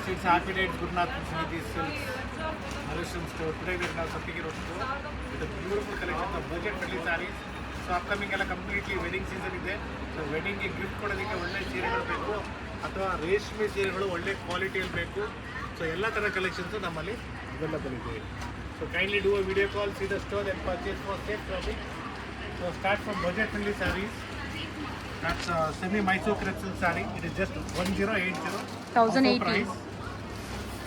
Yes, it's Architect Gurnath Smriti Silks Harisham store. Today we have something here with a beautiful collection of budget-friendly sarees. So upcoming ಎಲ್ಲ completely wedding season ಇದೆ. So ವೆಡ್ಡಿಂಗ್ಗೆ gift ಕೊಡೋದಕ್ಕೆ ಒಳ್ಳೆ ಸೀರೆಗಳು ಬೇಕು ಅಥವಾ ರೇಷ್ಮೆ ಸೀರೆಗಳು ಒಳ್ಳೆ ಕ್ವಾಲಿಟಿಯಲ್ಲಿ ಬೇಕು. ಸೊ ಎಲ್ಲ ಥರ ಕಲೆಕ್ಷನ್ಸು ನಮ್ಮಲ್ಲಿ ಅವೈಲಬಲ್ ಇದೆ. So kindly do a video call, C the store and purchase for safe shopping. So start from budget-friendly sarees. That's semi-Mysore crepe silk saree. It is just 1080. 1080.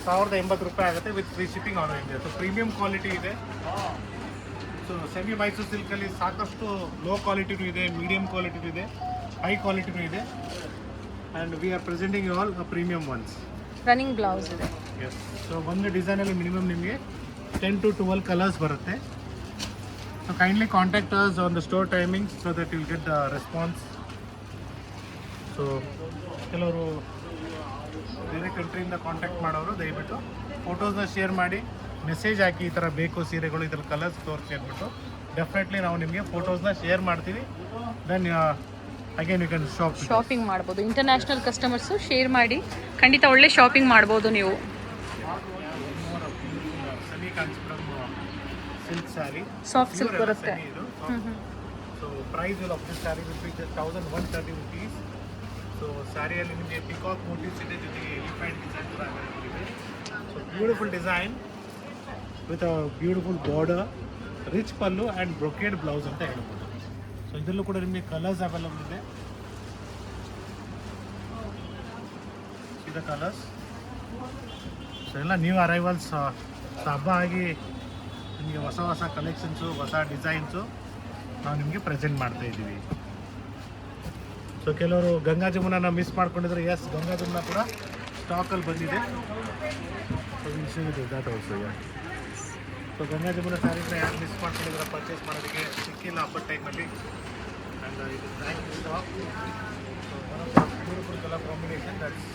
1080 ರೂಪಾಯಿ ಆಗುತ್ತೆ with free shipping on India. So premium quality ಇದೆ. So semi Mysuru ಸಿಲ್ಕಲ್ಲಿ ಸಾಕಷ್ಟು low ಕ್ವಾಲಿಟಿನೂ ಇದೆ, medium ಕ್ವಾಲಿಟಿನೂ ಇದೆ, high ಕ್ವಾಲಿಟಿನೂ ಇದೆ. And we are presenting all premium once. Running blouse ಇದೆ. Yes. So ಒಂದು ಡಿಸೈನಲ್ಲಿ minimum ನಿಮಗೆ 10 to 12 ಕಲರ್ಸ್ ಬರುತ್ತೆ. So kindly contact us on the store timings so that will get the response. So ಕೆಲವರು ಬೇರೆ ಕಂಟ್ರಿಯಿಂದ contact ಮಾಡೋರು ದಯವಿಟ್ಟು ಫೋಟೋಸ್ನ share ಮಾಡಿ, message ಹಾಕಿ ಈ ಥರ ಬೇಕು ಸೀರೆಗಳು, ಇದ್ರ ಕಲರ್ಸ್ ತೋರಿಸಿ ಅಂದ್ಬಿಟ್ಟು ಡೆಫಿನೆಟ್ಲಿ ನಾವು ನಿಮಗೆ ಫೋಟೋಸ್ನ ಶೇರ್ ಮಾಡ್ತೀವಿ. Then again you can shopping ಮಾಡ್ಬೋದು. ಇಂಟರ್ನ್ಯಾಷನಲ್ ಕಸ್ಟಮರ್ಸು ಶೇರ್ ಮಾಡಿ ಖಂಡಿತ ಒಳ್ಳೆ ಶಾಪಿಂಗ್ ಮಾಡ್ಬೋದು ನೀವು. Semi Kanchipuram silk sari, soft silk ಬರುತ್ತೆ. So price of this sari will be just 1130 rupees. So ಸ್ಯಾರಿಯಲ್ಲಿ ನಿಮಗೆ ಪಿಕಾಕ್ ಮೋಟಿವ್ಸ್ ಇದೆ, ಜೊತೆಗೆ ಎಲಿಫೆಂಟ್ ಡಿಸೈನ್ ಕೂಡ ಅವೈಲೇಬಲ್ ಇದೆ. So beautiful design with a beautiful border, rich pallu and brocade blouse ಅಂತ ಹೇಳ್ಬೋದು. ಸೊ ಇದರಲ್ಲೂ ಕೂಡ ನಿಮಗೆ ಕಲರ್ಸ್ ಅವೈಲೇಬಲ್ ಇದೆ. ಇದು ಕಲರ್ಸ್. ಸೊ ಎಲ್ಲ ನ್ಯೂ ಅರೈವಲ್ಸ್. ಹಬ್ಬ ಆಗಿ ನಿಮಗೆ ಹೊಸ ಹೊಸ ಕಲೆಕ್ಷನ್ಸು, ಹೊಸ ಡಿಸೈನ್ಸು ನಾವು ನಿಮಗೆ ಪ್ರೆಸೆಂಟ್ ಮಾಡ್ತಾ ಇದ್ದೀವಿ. ಸೊ ಕೆಲವರು ಗಂಗಾ ಜಮುನಾನ ಮಿಸ್ ಮಾಡ್ಕೊಂಡಿದ್ರೆ, ಎಸ್ ಗಂಗಾ ಜಮುನಾ ಕೂಡ ಸ್ಟಾಕಲ್ಲಿ ಬಂದಿದೆ. ಸೊ ವಿಷಯ ದಾಟ್ ಆಲ್ಸೋ. ಸೊ ಗಂಗಾ ಜಮುನಾ ಸ್ಯಾರೀಸ್ನ ಯಾರು ಮಿಸ್ ಮಾಡ್ಕೊಂಡಿದ್ರೆ ಪರ್ಚೇಸ್ ಮಾಡೋದಕ್ಕೆ ಸಿಕ್ಕಿಲ್ಲ ಹಬ್ಬದ ಟೈಮಲ್ಲಿ. ಆ್ಯಂಡ್ ಇದು thank stock. So one of the beautiful colour combination, that's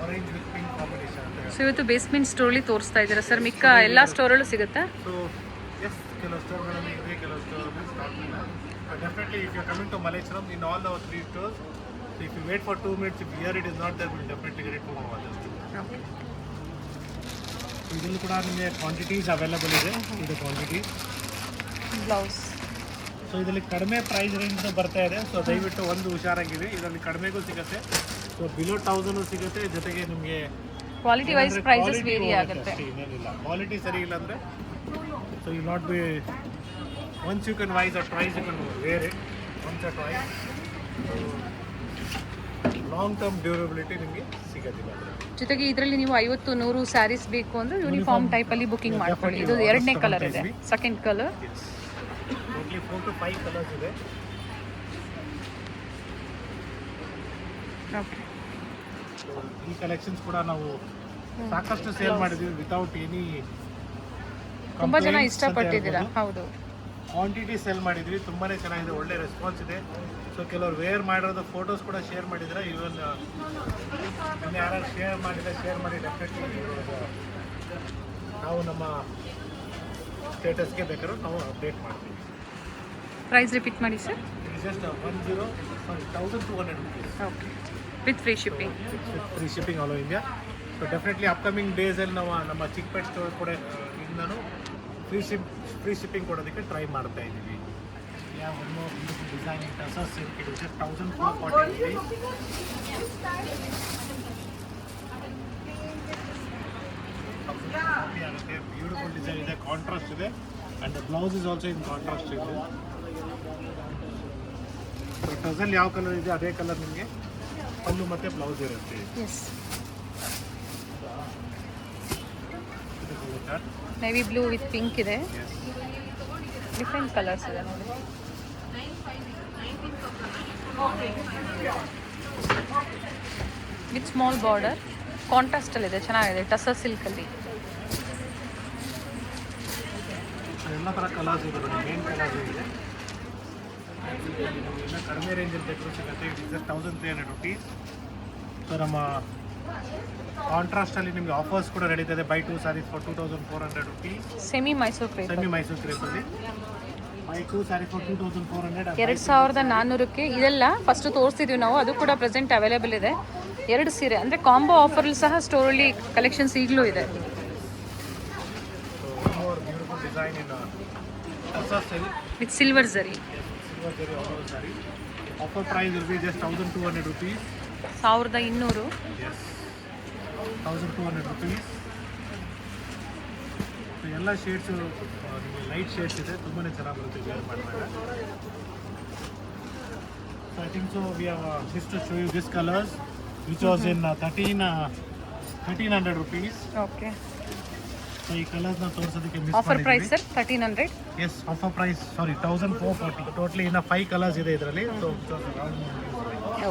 orange with pink combination ಅಂತ. ಸೊ ಇವತ್ತು ಬೇಸ್ಮೆಂಟ್ ಸ್ಟೋರ್ಲಿ ತೋರಿಸ್ತಾ ಇದ್ದೀರಾ ಸರ್? ಮಿಕ್ಕ ಎಲ್ಲ ಸ್ಟೋರಲ್ಲೂ ಸಿಗುತ್ತಾ? ಸೊ ಎಸ್, ಕೆಲವು ಸ್ಟೋರ್ಗಳಲ್ಲಿ ಇದೆ, ಕೆಲವು ಸ್ಟೋರಲ್ಲಿ ಸ್ಟಾಕ್ ಇಲ್ಲ. But definitely if you are coming to Malecharam, in all our 3 stores, so if you wait for 2 minutes, if here it is not there, we'll definitely get it from our other store. Okay. So ಇದರಲ್ಲಿ ಕೂಡ ನಿಮಗೆ quantities available ಇದೆ. ಇದು quantity blouse. So ಇದರಲ್ಲಿ ಕಡಿಮೆ price range ಬರ್ತಾ ಇದೆ. So ದಯವಿಟ್ಟು ಒಂದು ಹುಷಾರಾಗಿದೆ, ಇದರಲ್ಲಿ ಕಡಿಮೆಗೂ ಸಿಗುತ್ತೆ. ಸೊ ಬಿಲೋ 1000 ಸಿಗುತ್ತೆ. ಜೊತೆಗೆ ನಿಮಗೆ ಕ್ವಾಲಿಟಿ ವೈಸ್ ಪ್ರೈಸಸ್ ವೇರಿ ಆಗುತ್ತೆ. ಏನಿಲ್ಲ, ಕ್ವಾಲಿಟಿ ಸರಿ ಇಲ್ಲ ಅಂದರೆ so you not be once you can twice or twice you can wear it, once or twice. So long term durability ನಿಮಗೆ ಸಿಗೋದಿಲ್ಲ. ಜೊತೆಗೆ ಇದರಲ್ಲಿ ನೀವು 50-100 ಸ್ಯಾರೀಸ್ ಬೇಕು ಅಂದರೆ ಯೂನಿಫಾರ್ಮ್ ಟೈಪಲ್ಲಿ ಬುಕಿಂಗ್ ಮಾಡ್ಕೊಳ್ಳಿ. ಇದು ಎರಡನೇ ಕಲರ್ ಇದೆ, second colour. Totally 4 to 5 colours ಇದೆ. ಓಕೆ. ಈ ಕಲೆಕ್ಷನ್ಸ್ ಕೂಡ ನಾವು ಸಾಕಷ್ಟು ಸೇಲ್ ಮಾಡಿದ್ದೀವಿ ವಿತೌಟ್ ಎನಿ. ತುಂಬ ಜನ ಇಷ್ಟಪಟ್ಟಿದ್ದೀರಾ. ಹೌದು, ಕ್ವಾಂಟಿಟಿ ಸೇಲ್ ಮಾಡಿದ್ವಿ, ತುಂಬಾ ಚೆನ್ನಾಗಿದೆ, ಒಳ್ಳೆ ರೆಸ್ಪಾನ್ಸ್ ಇದೆ. ಸೊ ಕೆಲವರು ವೇರ್ ಮಾಡಿರೋದು ಫೋಟೋಸ್ ಕೂಡ ಶೇರ್ ಮಾಡಿದರೆ, ಇವನ್ ಇನ್ನು ಯಾರು ಶೇರ್ ಮಾಡಿ ಡೆಫಿನೆಟ್ಲಿ ನಾವು ನಮ್ಮ ಸ್ಟೇಟಸ್ಗೆ ಬೇಕಾದ್ರೂ ನಾವು ಅಪ್ಡೇಟ್ ಮಾಡ್ತೀವಿ. ಪ್ರೈಸ್ ರಿಪೀಟ್ ಮಾಡಿ sir. Just 1200 rupees. Okay, with free shipping. Free shipping all over India. So definitely upcoming ಡೇಸಲ್ಲಿ ನಾವು ನಮ್ಮ ಚಿಕ್ಕಪೇಟೆ ಸ್ಟೋರ್ ಕೂಡ ಇಂದನೂ ಫ್ರೀ ಶಿಪ್ಪಿಂಗ್ ಕೊಡೋದಕ್ಕೆ ಟ್ರೈ ಮಾಡ್ತಾ ಇದ್ದೀವಿ. ಯಾವ ಒಂದು ಡಿಸೈನಿಂಗ್ ಟಸಸ್ ಸಿಲ್ಕ್ ಇದು ಜಸ್ಟ್ 1440 ಆಗುತ್ತೆ. ಬ್ಯೂಟಿಫುಲ್ ಡಿಸೈನ್ ಇದೆ, ಕಾಂಟ್ರಾಸ್ಟ್ ಇದೆ, and blouse is also in contrast ಇದೆ. ಸೊ ಟಸಲ್ ಯಾವ ಕಲರ್ ಇದೆ ಅದೇ ಕಲರ್ ನಿಮಗೆ ಪಲ್ಲು ಮತ್ತು ಬ್ಲೌಸ್ ಇರುತ್ತೆ. ನೇವಿ ಬ್ಲೂ ವಿತ್ ಪಿಂಕ್ ಇದೆ, ಡಿಫ್ರೆಂಟ್ ಕಲರ್ಸ್ ಇದೆ ನೋಡಿ. ವಿತ್ ಸ್ಮಾಲ್ ಬಾರ್ಡರ್, ಕಾಂಟ್ರಾಸ್ಟಲ್ಲಿದೆ, ಚೆನ್ನಾಗಿದೆ. ಟಸರ್ ಸಿಲ್ಕಲ್ಲಿ ಎಲ್ಲ ಥರ ಕಲರ್ಸ್ ಇದೆ, ಮೇನ್ ಕಲರ್ಸ್ ಇದೆ. ಎಲ್ಲ ಕಡಿಮೆ ರೇಂಜಲ್ಲಿ ಬೇಕು ಸಿಗುತ್ತೆ. It is 1300 rupees. ಸೊ ನಮ್ಮ ಕಾಂಟ್ರಾಸ್ಟಲ್ಲಿ ನಿಮಗೆ ಆಫರ್ಸ್ ಕೂಡ ನಡೀತದೆ. Buy 2 sarees for 2400 rupees. ಸೆಮಿ ಮೈಸೂರು ಕ್ರೇಪಲ್ಲಿ ಬೈ 2 sarees for 2400. 2400ಕ್ಕೆ ಇದೆಲ್ಲ ಫಸ್ಟ್ ತೋರಿಸ್ತಿದ್ವಿ ನಾವು, ಅದು ಕೂಡ ಪ್ರೆಸೆಂಟ್ ಅವೈಲೇಬಲ್ ಇದೆ. ಎರಡು ಸೀರೆ ಅಂದರೆ ಕಾಂಬೋ ಆಫರ್ಲಿ ಸಹ ಸ್ಟೋರಲ್ಲಿ ಕಲೆಕ್ಷನ್ಸ್ ಈಗಲೂ ಇದೆ. So one more beautiful design in Asa silk. With silver zari. Silver zari all over saree. Offer price will be just 1,200 rupees. 1200. Yes. 1,200 rupees. So ಎಲ್ಲ ಶೇಡ್ಸು ನಿಮಗೆ ಲೈಟ್ ಶೇಡ್ಸ್ ಇದೆ, ತುಂಬಾ ಚೆನ್ನಾಗಿ ಬರುತ್ತೆ ವೇರ್ ಮಾಡಿದಾಗ. So I think so we have just to show you this colors which was in 1,300 rupees. Okay. So ಈ colours ನ ತೋರಿಸೋದಕ್ಕೆ miss offer price sir 1300. Yes offer price sorry 1,440. Totally ಇನ್ನು 5 colours ಇದೆ ಇದರಲ್ಲಿ. So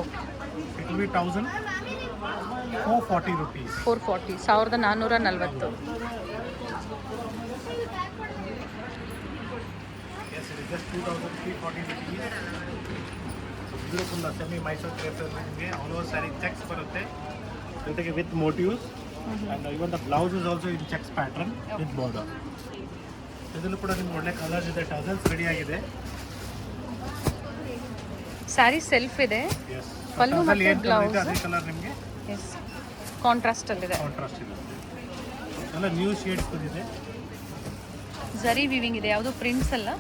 okay. It will be 1,440 rupees. 440 1440. Yes, it is just 2,340 rupees. Beautiful semi Mysuru crepe ನಿಮಗೆ all over sari cheques ಬರುತ್ತೆ ಜೊತೆಗೆ with motives and even the blouse is also in cheques pattern with border. ಇದರಲ್ಲೂ ಕೂಡ ನಿಮ್ಗೆ ಒಳ್ಳೆ colours ಇದೆ, tassels ready ಆಗಿದೆ. Sari self ಇದೆ, ಎಸ್ ಪಲ್ಲು ಮತ್ತೆ ಬ್ಲೌಸ್ ಅದೇ ಕಲರ್ ನಿಮಗೆ ಎಸ್ ಕಾಂಟ್ರಾಸ್ಟ್ ಅಲ್ಲಿದೆ. ಕಾಂಟ್ರಾಸ್ಟ್ ಇರುತ್ತೆ. ಎಲ್ಲ ನ್ಯೂ ಶೇಡ್ಸ್ ಬಂದಿದೆ. ಝರಿ ವಿವಿಂಗ್ ಇದೆ, ಯಾವುದು ಪ್ರಿಂಟ್ಸ್ ಅಲ್ಲ.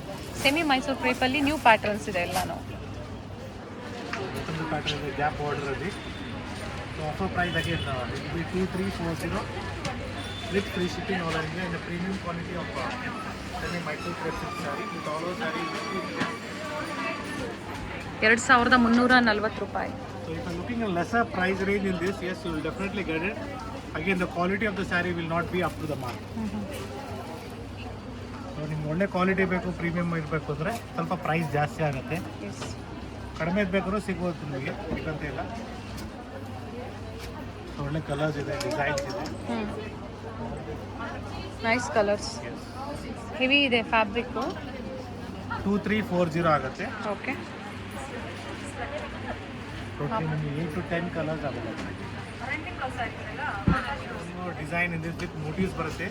ಸೆಮಿ ಮೈಸೂರು ಕ್ರೇಪಲ್ಲಿ ನ್ಯೂ ಪ್ಯಾಟರ್ನ್ಸ್ ಇದೆ ಎಲ್ಲಾನು. ಮತ್ತೊಂದು ಪ್ಯಾಟರ್ನ್ ಇದೆ ಗ್ಯಾಪ್ ಬಾರ್ಡರಲ್ಲಿ. So offer price again it be 2,340 with free shipping all over India in the premium quality of semi Mysuru crepe silk sari with all over sari 2,340 ರೂಪಾಯಿ. So if you're looking at lesser price range in this, yes, you will definitely get it. Again, the quality of the saree will not be up to the mark. So ನಿಮ್ಗೆ ಒಳ್ಳೆ quality ಬೇಕು, premium ಇರಬೇಕು ಅಂದರೆ ಸ್ವಲ್ಪ price ಜಾಸ್ತಿ ಆಗುತ್ತೆ. S ಕಡಿಮೆ ಬೇಕಾದ್ರೂ ಸಿಗ್ಬೋದು ನಿಮಗೆ, ಬೇಕಂತ ಇಲ್ಲ. ಸೊ ಒಳ್ಳೆ ಕಲರ್ಸ್ ಇದೆ, ಡಿಸೈನ್ಸ್ ಇದೆ. Nice colours. ಹೆವಿ ಇದೆ ಫ್ಯಾಬ್ರಿಕ್ಕು. 2,340 ಆಗುತ್ತೆ. ಓಕೆ. ಟೋಟಲಿ ನಿಮಗೆ 8 to 10 colours available. Design in this with motifs ಬರುತ್ತೆ.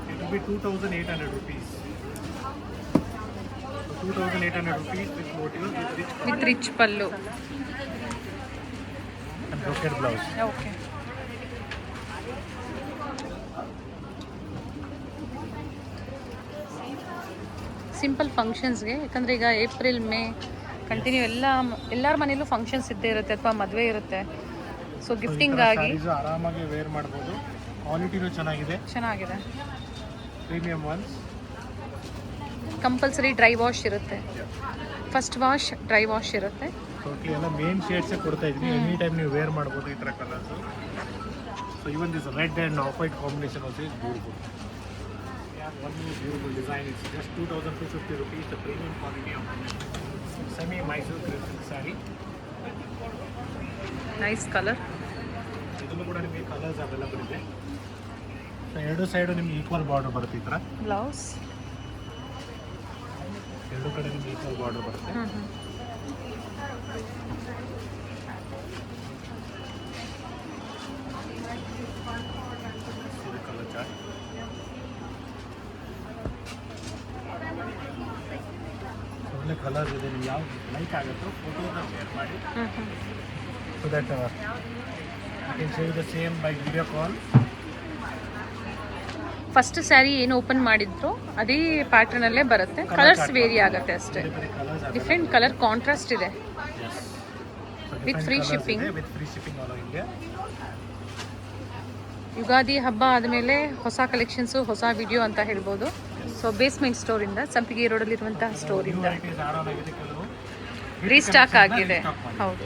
It will be 2,800 rupees. 2,800 rupees with motives with rich pallu and brocade blouse. Okay. Simple ಫಂಕ್ಷನ್ಸ್ಗೆ, ಯಾಕಂದರೆ ಈಗ April May continue ಎಲ್ಲರ ಮನೇಲೂ functions ಇದ್ದೇ ಇರುತ್ತೆ ಅಥವಾ ಮದುವೆ ಇರುತ್ತೆ. ಸೊ ಗಿಫ್ಟಿಂಗ್ ಆಗಿ ಆರಾಮಾಗಿ ವೇರ್ ಮಾಡ್ಬೋದು. ಕ್ವಾಲಿಟಿನೂ ಚೆನ್ನಾಗಿದೆ. Premium once. Compulsory dry wash ಇರುತ್ತೆ. ಫಸ್ಟ್ ವಾಶ್, ಡ್ರೈ ವಾಶ್ ಇರುತ್ತೆ. ಟೋಟಲಿ ಎಲ್ಲ ಮೇನ್ ಶೇಡ್ಸೇ ಕೊಡ್ತಾ ಇದ್ದೀನಿ. ಎನಿ ಟೈಮ್ ನೀವು ವೇರ್ ಮಾಡ್ಬೋದು ಈ ಥರ colours. So even this red and of white combination also is beautiful. One more beautiful design. It's just 2,250 rupees. The premium quality of semi Mysore silk saree. Nice color. ಇದನ್ನು ಕೂಡ ನಿಮಗೆ colours available ಇದೆ. So ಎರಡು side ನಿಮಗೆ equal border ಬರುತ್ತೆ. ಈ ಥರ blouse ಎರಡು ಕಡೆ ನಿಮಗೆ ಈಕ್ವಲ್ ಬಾರ್ಡರ್ ಬರುತ್ತೆ. ಇದು ಕಲರ್ ಚಾರ್ಟ್. ಒಳ್ಳೆ ಕಲರ್ಸ್ ಇದೆ. ನೀವು ಯಾವ್ದು ಲೈಕ್ ಆಗುತ್ತೋ ಫೋಟೋನ ಶೇರ್ ಮಾಡಿ. So that you can share the same by video call. First sari ಏನು ಓಪನ್ ಮಾಡಿದ್ರು ಅದೇ ಪ್ಯಾಟರ್ನಲ್ಲೇ ಬರುತ್ತೆ. ಕಲರ್ಸ್ ವೇರಿ ಆಗುತ್ತೆ ಅಷ್ಟೇ. ಡಿಫ್ರೆಂಟ್ ಕಲರ್ ಕಾಂಟ್ರಾಸ್ಟ್ ಇದೆ. With free shipping. All over India. Ugadi ಹಬ್ಬ ಆದಮೇಲೆ ಹೊಸ ಕಲೆಕ್ಷನ್ಸು, ಹೊಸ ವಿಡಿಯೋ ಅಂತ ಹೇಳ್ಬೋದು. ಸೊ ಬೇಸ್ಮೆಂಟ್ ಸ್ಟೋರಿಂದ, ಸಂಪಿಗೆ ರೋಡಲ್ಲಿರುವಂತಹ ಸ್ಟೋರಿಂದ ರೀಸ್ಟಾಕ್ ಆಗಿದೆ. ಹೌದು.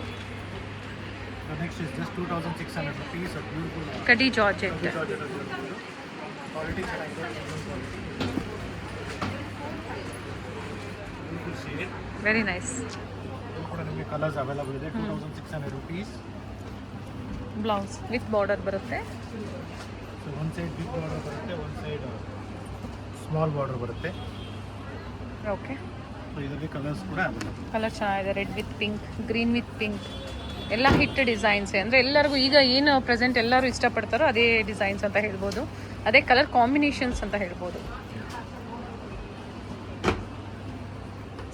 ಕಡಿ georgette. Very nice. Colours available ಇದೆ. 2,600 rupees. ಬ್ಲೌಸ್ ವಿತ್ ಬಾರ್ಡರ್ ಬರುತ್ತೆ. ಸೊ ಒಂದು ಸೈಡ್ ಬಿಗ್ ಬಾರ್ಡರ್ ಬರುತ್ತೆ, ಒಂದು ಸೈಡ್ ಸ್ಮಾಲ್ ಬಾರ್ಡರ್ ಬರುತ್ತೆ. ಓಕೆ. ಸೊ ಇದರಲ್ಲಿ ಕಲರ್ಸ್ ಕೂಡ ಅವೈಲೇಬಲ್. ಕಲರ್ ಚೆನ್ನಾಗಿದೆ. Red with pink, green with pink, ಎಲ್ಲ ಹಿಟ್ ಡಿಸೈನ್ಸ್. ಅಂದರೆ ಎಲ್ಲರಿಗೂ ಈಗ ಏನು ಪ್ರೆಸೆಂಟ್ ಎಲ್ಲರೂ ಇಷ್ಟಪಡ್ತಾರೋ ಅದೇ ಡಿಸೈನ್ಸ್ ಅಂತ ಹೇಳ್ಬೋದು, ಅದೇ ಕಲರ್ ಕಾಂಬಿನೇಷನ್ಸ್ ಅಂತ ಹೇಳ್ಬೋದು.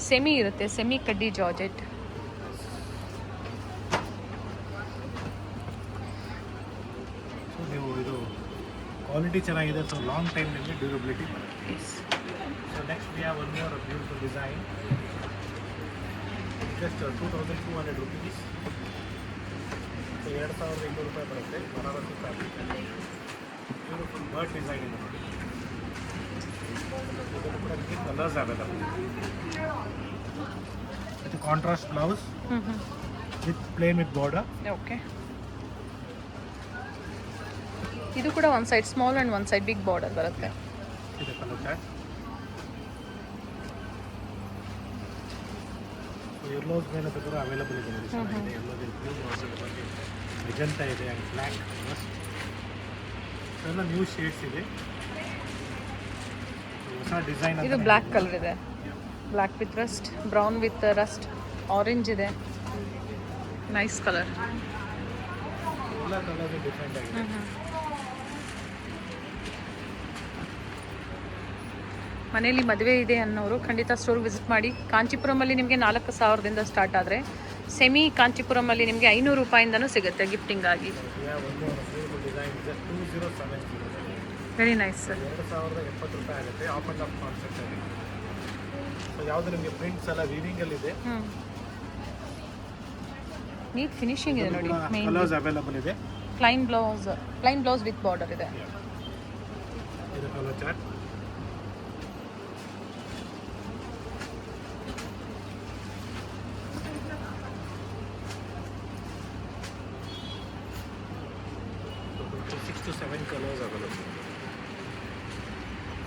ಸೆಮಿ ಇರುತ್ತೆ, ಸೆಮಿ ಕಡ್ಡಿ ಜಾರ್ಜೆಟ್. ಕ್ವಾಲಿಟಿ ಚೆನ್ನಾಗಿದೆ, ಸೊ ಲಾಂಗ್ ಟೈಮ್ ನಿಮಗೆ ಡ್ಯೂರಬಿಲಿಟಿ ಬರುತ್ತೆ. Yes. So next we have one more beautiful design, just 2200 rupees. So 2200 ರೂಪಾಯಿ ಬರುತ್ತೆ. Banarasi fabric beautiful bird design ಇದೆ ನೋಡಿ. ಇದನ್ನು ಕೂಡ ನಿಮಗೆ ಕಲರ್ಸ್ ಅವೈಲಬಲ್. ಇದು contrast blouse with plain with border. Okay. ಇದು ಕೂಡ ಒಂದು ಸೈಡ್ ಸ್ಮಾಲ್ ಆ್ಯಂಡ್ ಒಂದು ಸೈಡ್ ಬಿಗ್ ಬಾರ್ಡರ್ ಬರುತ್ತೆ. ಇದು ಕಲರ್ ಚಾರ್ಟ್. ಎಲ್ಲೋಸ್ ಮೇಲೆ ಕೂಡ ಅವೈಲಬಲ್ ಇದೆ ನೋಡಿ. ಚೆನ್ನಾಗಿದೆ. ಎಲ್ಲೋದಲ್ಲಿ ಬ್ಲೂ ಬಗ್ಗೆ ಮೆಜೆಂಟಾ ಇದೆ ಆ್ಯಂಡ್ ಬ್ಲ್ಯಾಕ್ ಎಲ್ಲ ನ್ಯೂ ಶೇಡ್ಸ್ ಇದೆ. ಹೊಸ ಡಿಸೈನ್. ಇದು ಬ್ಲ್ಯಾಕ್ ಕಲರ್ ಇದೆ. Black with rust, brown with rust, orange ಇದೆ. Nice colour. ಎಲ್ಲ ಕಲರ್ ಡಿಫ್ರೆಂಟ್ ಆಗಿದೆ. ಮನೇಲಿ ಮದುವೆ ಇದೆ ಅನ್ನೋರು ಖಂಡಿತ ಸ್ಟೋರ್ ವಿಸಿಟ್ ಮಾಡಿ. ಕಾಂಚೀಪುರಮಲ್ಲಿ ನಿಮಗೆ 4000ದಿಂದ ಸ್ಟಾರ್ಟ್ ಆದರೆ ಸೆಮಿ ಕಾಂಚೀಪುರಮಲ್ಲಿ ನಿಮಗೆ 500 ರೂಪಾಯಿಂದನೂ ಸಿಗುತ್ತೆ ಗಿಫ್ಟಿಂಗ್ ಆಗಿ. Very nice sir. 2070 ರೂಪಾಯಿ ಆಗುತ್ತೆ. ಆಫ್ ಆ್ಯಂಡ್ ಆಫ್ ಕಾನ್ಸೆಪ್ಟ್ ಆಗಿ. ಸೊ ಯಾವುದು ನಿಮಗೆ ಪ್ರಿಂಟ್ಸ್ ಎಲ್ಲ ವೀವಿಂಗಲ್ಲಿದೆ. ನೀಟ್ ಫಿನಿಶಿಂಗ್ ಇದೆ ನೋಡಿ. ಕಲರ್ಸ್ ಅವೈಲಬಲ್ ಇದೆ. ಪ್ಲೈನ್ ಬ್ಲೌಸ್ ವಿತ್ ಬಾರ್ಡರ್ ಇದೆ. ಇದು colour chart.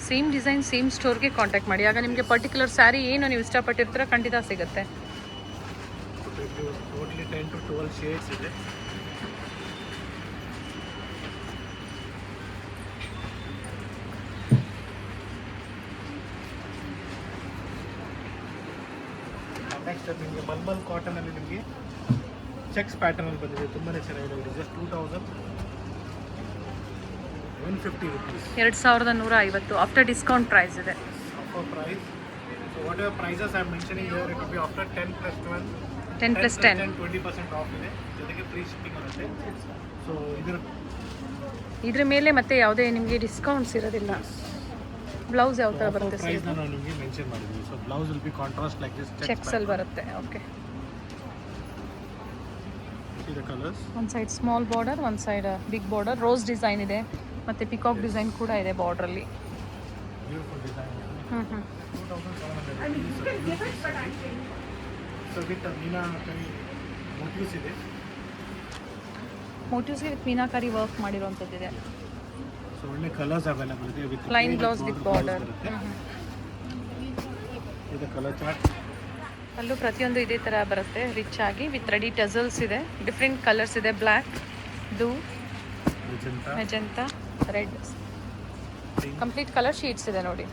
Same design same ಸ್ಟೋರ್ಗೆ ಕಾಂಟ್ಯಾಕ್ಟ್ ಮಾಡಿ. ಆಗ ನಿಮಗೆ ಪರ್ಟಿಕ್ಯುಲರ್ ಸ್ಯಾರಿ ಏನು ನೀವು ಇಷ್ಟಪಟ್ಟಿರ್ತೀರ ಖಂಡಿತ ಸಿಗುತ್ತೆ. ಟೋಟಲಿ 10 to 12 ಶೇಡ್ಸ್ ಇದೆ. ನೆಕ್ಸ್ಟ್ ನಿಮಗೆ ಮಲ್ಮಲ್ ಕಾಟನಲ್ಲಿ ನಿಮಗೆ ಚೆಕ್ಸ್ ಪ್ಯಾಟರ್ನಲ್ಲಿ ಬಂದಿದೆ. ತುಂಬಾ ಚೆನ್ನಾಗಿದೆ. Just 2150 rupees. 2150 after discount price ಇದೆ. Offer price. So whatever prices I am mentioning here, it will be after 10 plus 12. 10 plus 10. 20% of ಇದೆ. ಜೊತೆಗೆ ಫ್ರೀ ಶಿಪ್ಪಿಂಗ್ ಆಗುತ್ತೆ. ಸೊ ಇದ್ರ ಮೇಲೆ ಮತ್ತೆ ಯಾವುದೇ ನಿಮಗೆ ಡಿಸ್ಕೌಂಟ್ಸ್ ಇರೋದಿಲ್ಲ. ಬ್ಲೌಸ್ ಯಾವ ಥರ ಬರುತ್ತೆ ಸರ್? ಪ್ರೈಸ್ ನಾನು ನಿಮಗೆ ಮೆನ್ಷನ್ ಮಾಡಿದ್ದೀನಿ. So blouse will be contrast like this. Checks ಅಲ್ಲಿ ಬರುತ್ತೆ. ಓಕೆ. ಇದು ಕಲರ್ಸ್. ಒಂದು ಸೈಡ್ ಸ್ಮಾಲ್ ಬಾರ್ಡರ್, ಒಂದು side big border. Rose design ಇದೆ ಮತ್ತು ಪಿಕಾಕ್ ಡಿಸೈನ್ ಕೂಡ ಇದೆ ಬಾರ್ಡ್ರಲ್ಲಿ. Beautiful design. 2700 so with meenakari motifs ಇದೆ. ಮೋಟಿವ್ಸ್ಗೆ ವಿತ್ ಮೀನಾಕರಿ ವರ್ಕ್ ಮಾಡಿರುವಂಥದ್ದಿದೆ. ಸೊ ಒಳ್ಳೆ ಕಲರ್ಸ್ ಅವೈಲಬಲ್ ಇದೆ. With plain blouse with border. ಇದು ಕಲರ್ ಚಾರ್ಟ್. ಅಲ್ಲೂ ಪ್ರತಿಯೊಂದು ಇದೇ ಥರ ಬರುತ್ತೆ ರಿಚ್ ಆಗಿ ವಿತ್ ರೆಡಿ ಟಸಲ್ಸ್ ಇದೆ. ಡಿಫ್ರೆಂಟ್ ಕಲರ್ಸ್ ಇದೆ. Black, blue, magenta, red, complete colour sheets ಇದೆ ನೋಡಿ.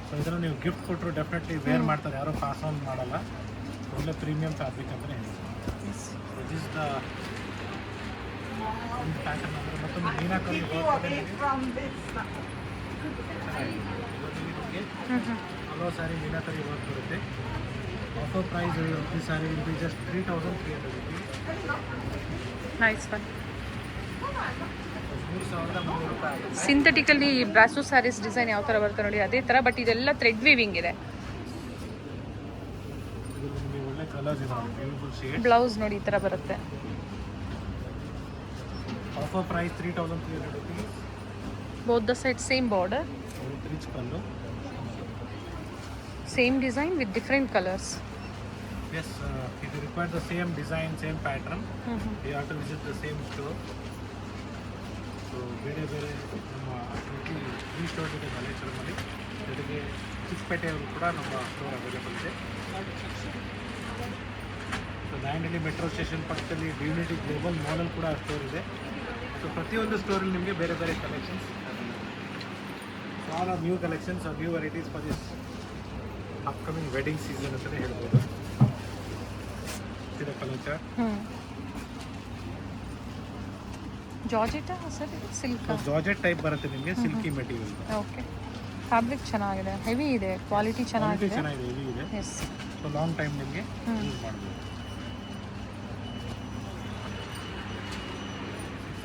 ಸೊ ಇದನ್ನು ನೀವು ಗಿಫ್ಟ್ ಕೊಟ್ಟರು ಡೆಫಿನೆಟ್ಲಿ ವೇರ್ ಮಾಡ್ತಾರೆ. ಯಾರೋ ಪಾಸ್ ಆನ್ ಮಾಡಲ್ಲ. ಒಳ್ಳೆ ಪ್ರೀಮಿಯಂ ಫ್ಯಾಬ್ರಿಕ್ ಅಂತಲೇ ಹೇಳ್ತೀವಿ. ದಿಸ್ ದ ಒಂದು ಪ್ಯಾಟರ್ನ್ ಅಂದರೆ ಮತ್ತೊಂದು ಮೀನಾಕರಿ ಹಲೋ ಸ್ಯಾರಿ ಮೀನಾಕರಿ ವರ್ಕ್ ಬರುತ್ತೆ. ಆಫರ್ ಪ್ರೈಸ್ ಈ sari will be just 3300 rupees. Nice one. 3300 ರೂಪಾಯಿ ಆಗುತ್ತೆ. ಸಿಂಥೆಟಿಕಲ್ಲಿ ಬ್ರಾಸೋ ಸ್ಯಾರೀಸ್ ಡಿಸೈನ್ ಯಾವ ಥರ ಬರುತ್ತೆ ನೋಡಿ ಅದೇ ಥರ, ಬಟ್ ಇದೆಲ್ಲ ಥ್ರೆಡ್ ವೀವಿಂಗ್ ಇದೆ. ಇದು ನಿಮಗೆ ಒಳ್ಳೆ ಕಲರ್ಸ್ ಇದೆ. Beautiful shade. ಬ್ಲೌಸ್ ನೋಡಿ ಈ ಥರ ಬರುತ್ತೆ. Offer price 3300 rupees. Both the side same border, rich pallu. Same design with different colours. Yes, if you require the same design, same pattern, you have to visit the same store. So, ಬೇರೆ ನಮ್ಮ ಈ store ಇದೆ ಮಲ್ಲೇಶ್ವರಮಲ್ಲಿ. ಜೊತೆಗೆ ಚಿಕ್ಕಪೇಟೆಯಲ್ಲೂ ಕೂಡ ನಮ್ಮ store available ಇದೆ. So Dandeli metro station ಪಕ್ಕದಲ್ಲಿ ಡಿವಿನಿಟಿ ಗ್ಲೋಬಲ್ ಮಾಲಲ್ಲಿ ಕೂಡ ಸ್ಟೋರ್ ಇದೆ. ಸೊ ಪ್ರತಿಯೊಂದು ಸ್ಟೋರಲ್ಲಿ ನಿಮಗೆ ಬೇರೆ ಬೇರೆ collections, all are new collections are new varieties for this upcoming wedding season ಅಂತಲೇ ಹೇಳ್ಬೋದು. ಇದು colour chart. Georgette sir, silk georgette type ಬರುತ್ತೆ ನಿಮಗೆ. Silky material. ಓಕೆ. ಫ್ಯಾಬ್ರಿಕ್ ಚೆನ್ನಾಗಿದೆ, ಹೆವಿ ಇದೆ, ಕ್ವಾಲಿಟಿ ಚೆನ್ನಾಗಿದೆ. ಚೆನ್ನಾಗಿದೆ, ಹೆವಿ ಇದೆ. ಎಸ್. ಸೊ ಲಾಂಗ್ ಟೈಮ್ ನಿಮಗೆ ಯೂಸ್ ಮಾಡ್ಬೋದು.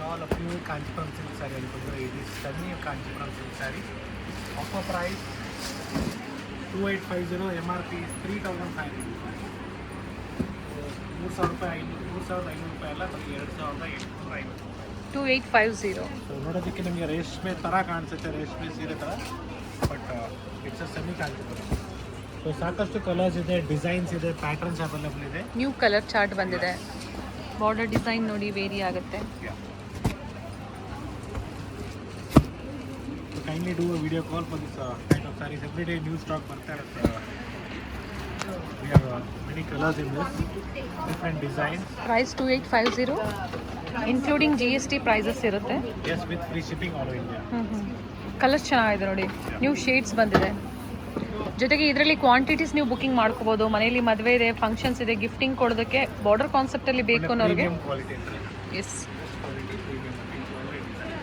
all a pure Kanchipuram silk saree ಅನ್ಕೊಂಡ್ರೆ it is stunning Kanchipuram silk saree. Offer price 2850, MRP is 3500. 3,500 ರೂಪಾಯಿ ಅಲ್ಲ, ಬರೀ 2,850. 2850. ಸೊ ನೋಡೋದಕ್ಕೆ ನಿಮಗೆ ರೇಷ್ಮೆ ಥರ ಕಾಣಿಸುತ್ತೆ, ರೇಷ್ಮೆ ಸೀರೆ ಥರ, but it's a semi Kanchipuram. So ಸಾಕಷ್ಟು ಕಲರ್ಸ್ ಇದೆ, ಡಿಸೈನ್ಸ್ ಇದೆ, ಪ್ಯಾಟರ್ನ್ಸ್ ಅವೈಲೇಬಲ್ ಇದೆ. ನ್ಯೂ ಕಲರ್ ಚಾರ್ಟ್ ಬಂದಿದೆ. ಬಾರ್ಡರ್ ಡಿಸೈನ್ ನೋಡಿ ವೇರಿ ಆಗುತ್ತೆ. Kindly do a video call for this kind of saris. Every day new stock ಬರ್ತಾ ಇರುತ್ತೆ. We have many colours in this, different designs. Price 2850, including GST prices ಇರುತ್ತೆ. Yes, with free shipping all over India. Colours ಚೆನ್ನಾಗಿದೆ ನೋಡಿ, new shades ಬಂದಿದೆ. ಜೊತೆಗೆ ಇದರಲ್ಲಿ quantities ನೀವು booking ಮಾಡ್ಕೋಬೋದು. ಮನೆಯಲ್ಲಿ ಮದುವೆ ಇದೆ, ಫಂಕ್ಷನ್ಸ್ ಇದೆ, ಗಿಫ್ಟಿಂಗ್ ಕೊಡೋದಕ್ಕೆ ಬಾರ್ಡರ್ ಕಾನ್ಸೆಪ್ಟಲ್ಲಿ ಬೇಕು ಅನ್ನೋರಿಗೆ. ಎಸ್,